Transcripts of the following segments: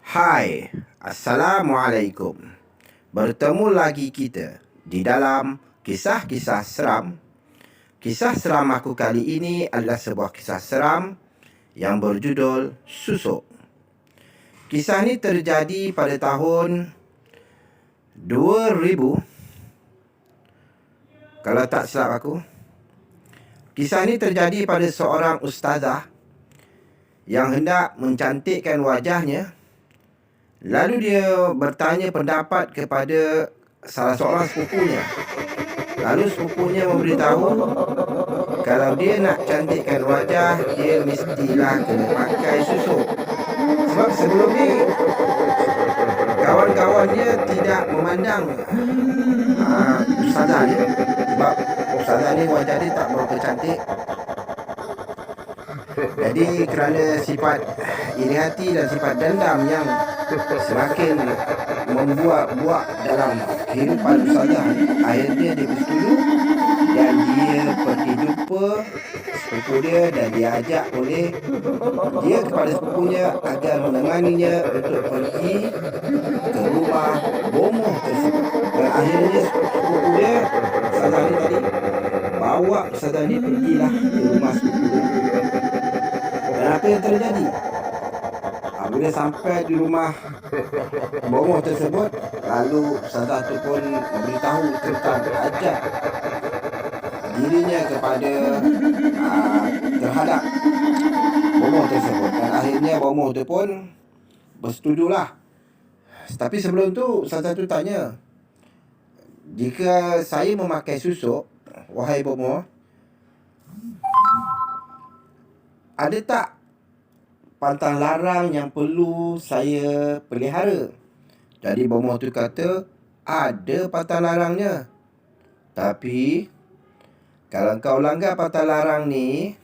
Hai, Assalamualaikum. Bertemu lagi kita di dalam kisah-kisah seram. Kisah seram aku kali ini adalah sebuah kisah seram yang berjudul Susuk. Kisah ini terjadi pada tahun 2000, kalau tak silap aku. Kisah ini terjadi pada seorang ustazah yang hendak mencantikkan wajahnya. Lalu dia bertanya pendapat kepada salah seorang sepupunya. Lalu sepupunya memberitahu kalau dia nak cantikkan wajah, dia mestilah kena pakai susuk. Sebab sebelum ni kawan-kawan dia tidak memandang ustazah ni. Sebab ustazah ni wajah dia tak berapa cantik. Jadi kerana sifat iri hati dan sifat dendam yang semakin membuat-buat dalam kehidupan ustazah ni, akhirnya dia bersetuju dan dia pergi jumpa sepupu dia dan diajak oleh dia kepada sepupunya agar menemaninya untuk pergi ke rumah bomoh tersebut. Dan akhirnya sepupu dia, ustazah ni tadi, bawa ustazah ni pergilah ke rumah sepupu dia. Dan apa yang terjadi? Bila sampai di rumah bomoh tersebut, lalu ustazah tu pun memberitahu tentang hajat dirinya kepada terhadap bomoh tersebut. Dan akhirnya bomoh tu pun bersetujulah. Tapi sebelum tu ustazah tu tanya, jika saya memakai susuk, wahai bomoh, ada tak pantang larang yang perlu saya pelihara? Jadi bomoh tu kata, ada pantang larangnya. Tapi kalau kau langgar pantang larang ni,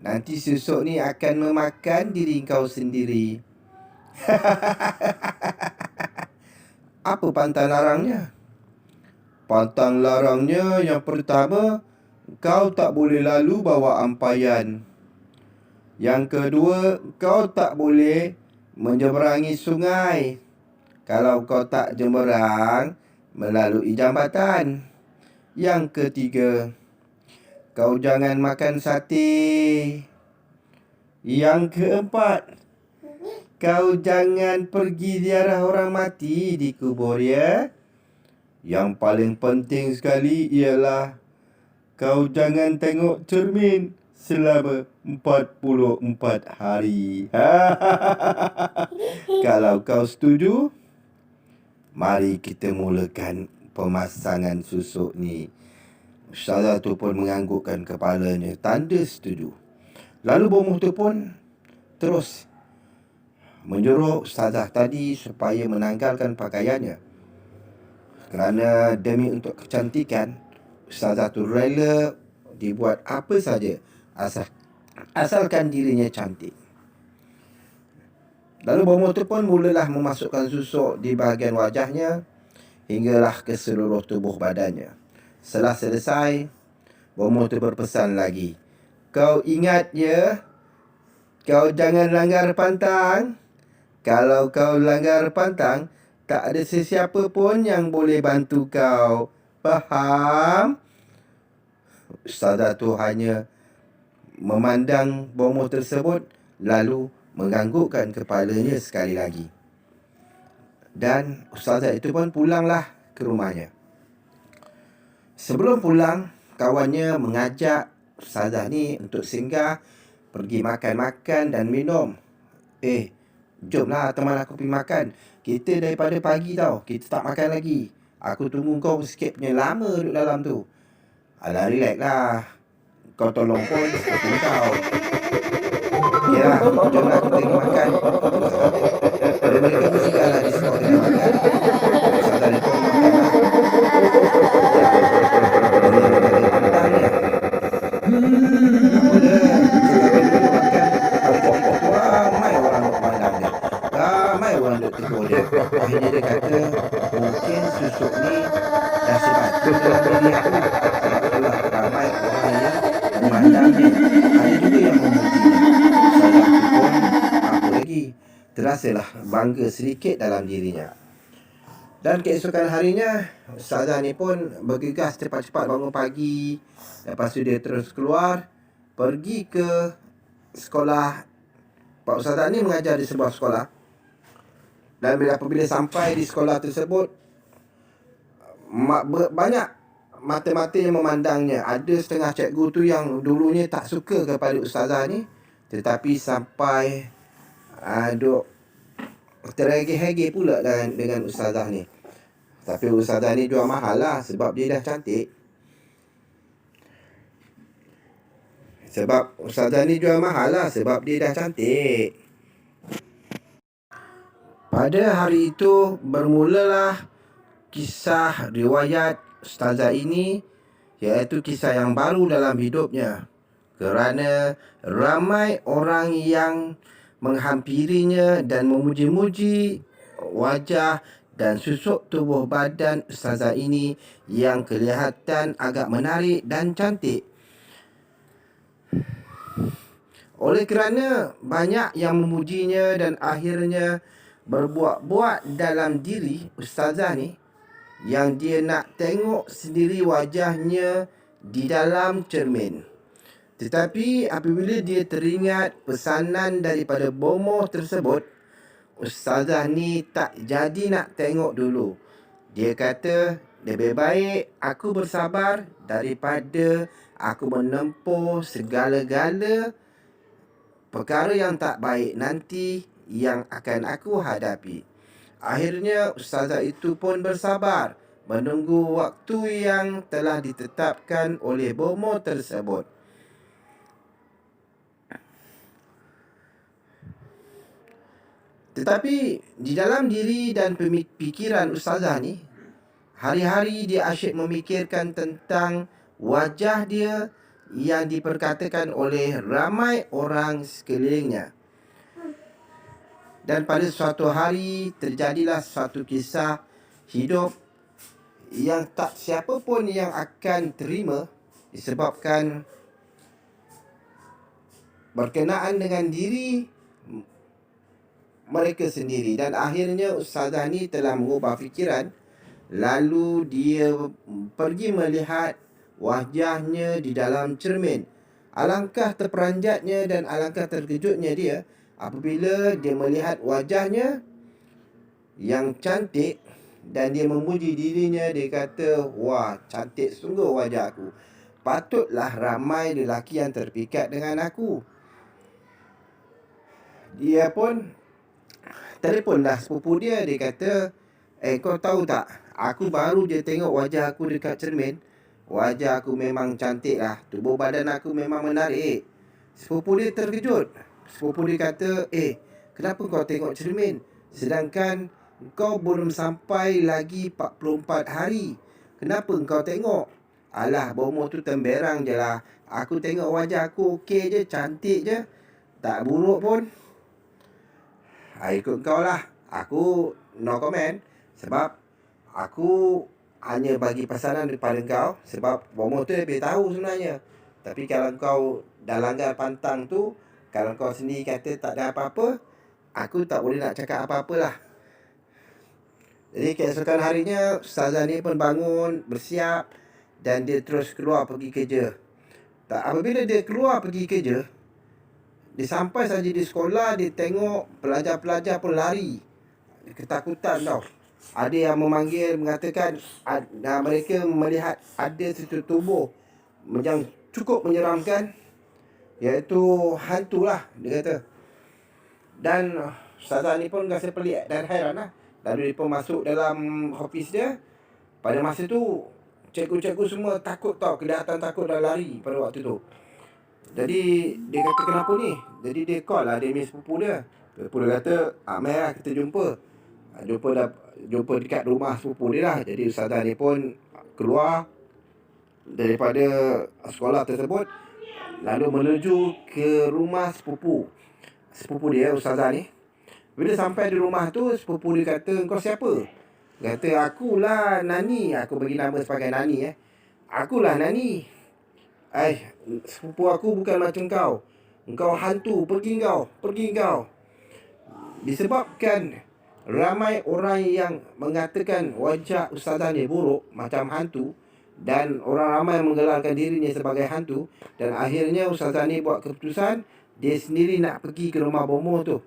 nanti susuk ni akan memakan diri kau sendiri. Apa pantang larangnya? Pantang larangnya yang pertama, kau tak boleh lalu bawa ampaian. Yang kedua, kau tak boleh menyeberangi sungai kalau kau tak jemberang melalui jambatan. Yang ketiga, kau jangan makan sate. Yang keempat, kau jangan pergi ziarah orang mati di kubur, ya. Yang paling penting sekali ialah kau jangan tengok cermin selama 44 hari. Kalau kau setuju, mari kita mulakan pemasangan susuk ni. Ustazah tu pun menganggukkan kepalanya, tanda setuju. Lalu bomoh tu pun terus menyuruh ustazah tadi supaya menanggalkan pakaiannya. Kerana demi untuk kecantikan, ustazah tu rela dibuat apa saja asalkan dirinya cantik. Lalu bomoh tu pun mulalah memasukkan susuk di bahagian wajahnya hinggalah ke seluruh tubuh badannya. Setelah selesai, bomoh tu berpesan lagi, kau ingat ya, kau jangan langgar pantang. Kalau kau langgar pantang, tak ada sesiapa pun yang boleh bantu kau. Faham? Ustazah tu hanya memandang bomoh tersebut, lalu menganggukkan kepalanya sekali lagi. Dan ustazah itu pun pulanglah ke rumahnya. Sebelum pulang, kawannya mengajak ustazah ni untuk singgah pergi makan-makan dan minum. Jomlah teman aku pergi makan. Kita daripada pagi tau, kita tak makan lagi. Aku tunggu kau sikit punya, lama duduk dalam tu. Alah, relax lah. Kau tolong pun seperti kau. Yalah, jomlah kita pergi makan. Lalu mereka bersinggahlah di sebuah kedai makan. Ustazah ni pun makan lah. Bila negara tentang ni, apa dia, ustazah ni duduk makan. Pada ketika tu ramai orang duduk pandang dia, ramai orang duduk tegur dia. Akhirnya dia kata, mungkin susuk ni dah sebati dalam diri aku. Sebab itulah ramai orang yang memandangnya. Ada juga yang memujinya. Ustazah tu pun apa lagi lagi. Terasalah bangga sedikit dalam dirinya. Dan keesokan harinya, ustazah ni pun bergegas cepat-cepat bangun pagi. Lepas tu dia terus keluar, pergi ke sekolah. Pak ustazah ni mengajar di sebuah sekolah. Dan apabila sampai di sekolah tersebut, banyak mata-mata yang memandangnya. Ada setengah cikgu tu yang dulunya tak suka kepada ustazah ni, tetapi sampai duk terhege-hege pula dengan ustazah ni. Tapi ustazah ni jual mahal lah, sebab dia dah cantik. Pada hari itu bermulalah kisah riwayat ustazah ini, iaitu kisah yang baru dalam hidupnya, kerana ramai orang yang menghampirinya dan memuji-muji wajah dan susuk tubuh badan ustazah ini yang kelihatan agak menarik dan cantik. Oleh kerana banyak yang memujinya dan akhirnya berbuat-buat dalam diri ustazah ni, yang dia nak tengok sendiri wajahnya di dalam cermin. Tetapi apabila dia teringat pesanan daripada bomoh tersebut, ustazah ni tak jadi nak tengok dulu. Dia kata, lebih baik aku bersabar daripada aku menempuh segala-gala perkara yang tak baik nanti yang akan aku hadapi. Akhirnya ustazah itu pun bersabar menunggu waktu yang telah ditetapkan oleh bomoh tersebut. Tetapi di dalam diri dan pemikiran ustazah ni, hari-hari dia asyik memikirkan tentang wajah dia yang diperkatakan oleh ramai orang sekelilingnya. Dan pada suatu hari terjadilah suatu kisah hidup yang tak siapa pun yang akan terima, disebabkan berkenaan dengan diri mereka sendiri. Dan akhirnya ustazah ni telah mengubah fikiran. Lalu dia pergi melihat wajahnya di dalam cermin. Alangkah terperanjatnya dan alangkah terkejutnya dia apabila dia melihat wajahnya yang cantik, dan dia memuji dirinya. Dia kata, wah, cantik sungguh wajah aku. Patutlah ramai lelaki yang terpikat dengan aku. Dia pun telefonlah sepupu dia. Dia kata, kau tahu tak, aku baru je tengok wajah aku dekat cermin. Wajah aku memang cantik lah, tubuh badan aku memang menarik. Sepupu dia terkejut. Sepupu dia kata, kenapa kau tengok cermin, sedangkan kau belum sampai lagi 44 hari. Kenapa kau tengok? Alah, bomoh tu temberang je lah. Aku tengok wajah aku okey je, cantik je, tak buruk pun. Ikut kau lah. Aku no comment, sebab aku hanya bagi pesanan daripada kau, sebab bomoh tu lebih tahu sebenarnya. Tapi kalau kau dah langgar pantang tu, kalau kau sendiri kata tak ada apa-apa, aku tak boleh nak cakap apa-apalah. Jadi keesokan harinya ustazah ni pun bangun, bersiap, dan dia terus keluar pergi kerja. Apabila dia keluar pergi kerja, dia sampai saja di sekolah, dia tengok pelajar-pelajar pun lari. Ketakutan tau. Ada yang memanggil, mengatakan mereka melihat ada satu tubuh yang cukup menyeramkan, iaitu hantu lah, dia kata. Dan ustazah ni pun rasa pelik dan hairan lah. Lalu dia pun masuk dalam office dia. Pada masa tu, cikgu-cikgu semua takut tau, kelihatan takut dan lari pada waktu tu. Jadi dia kata, kenapa ni? Jadi dia call lah dia punya sepupu dia. Sepupu dia kata, mai lah kita jumpa. Jumpa dekat rumah sepupu dia lah. Jadi ustazah ni pun keluar daripada sekolah tersebut, lalu menuju ke rumah sepupu dia, ustazah ni. Bila sampai di rumah tu, sepupu dia kata, kau siapa? Dia kata, akulah Nani. Aku bagi nama sebagai Nani. Akulah Nani. Sepupu aku bukan macam kau. Engkau hantu, pergi kau. disebabkan ramai orang yang mengatakan wajah ustazah ni buruk macam hantu, dan orang ramai menggelarkan dirinya sebagai hantu, dan akhirnya ustazah ni buat keputusan dia sendiri nak pergi ke rumah bomoh tu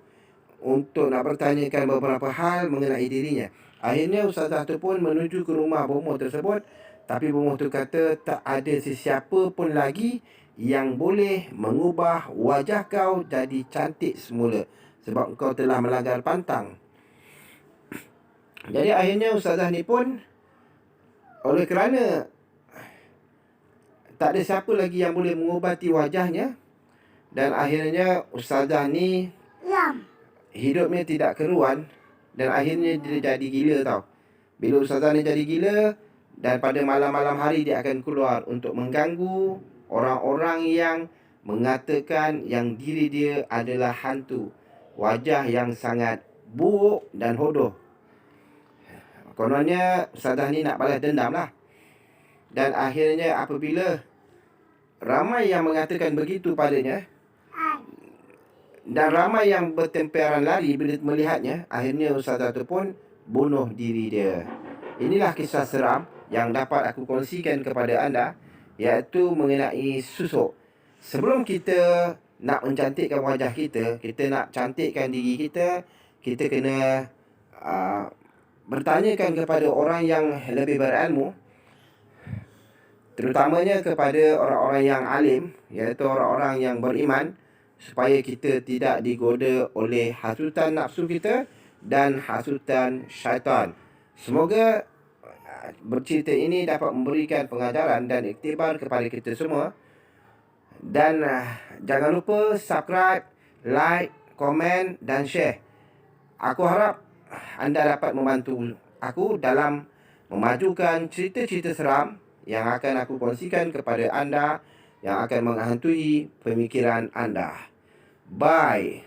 untuk nak bertanyakan beberapa hal mengenai dirinya. Akhirnya ustazah tu pun menuju ke rumah bomoh tersebut, tapi bomoh tu kata tak ada sesiapa pun lagi yang boleh mengubah wajah kau jadi cantik semula, sebab kau telah melanggar pantang. Jadi akhirnya ustazah ni pun, oleh kerana tak ada siapa lagi yang boleh mengubati wajahnya, dan akhirnya ustazah ni hidupnya tidak keruan, dan akhirnya dia jadi gila tau. Bila ustazah ni jadi gila, dan pada malam-malam hari dia akan keluar untuk mengganggu orang-orang yang mengatakan yang diri dia adalah hantu, wajah yang sangat buruk dan hodoh. Kononnya ustazah ni nak balas dendam lah. Dan akhirnya apabila ramai yang mengatakan begitu padanya, dan ramai yang bertemperan lari bila melihatnya, akhirnya ustazah tu pun bunuh diri dia. Inilah kisah seram yang dapat aku kongsikan kepada anda, iaitu mengenai susuk. Sebelum kita nak mencantikkan wajah kita, kita nak cantikkan diri kita, kita kena bertanyakan kepada orang yang lebih berilmu, terutamanya kepada orang-orang yang alim, iaitu orang-orang yang beriman, supaya kita tidak digoda oleh hasutan nafsu kita dan hasutan syaitan. Semoga bercerita ini dapat memberikan pengajaran dan iktibar kepada kita semua. Dan jangan lupa subscribe, like, komen dan share. Aku harap anda dapat membantu aku dalam memajukan cerita-cerita seram yang akan aku kongsikan kepada anda, yang akan menghantui pemikiran anda. Bye.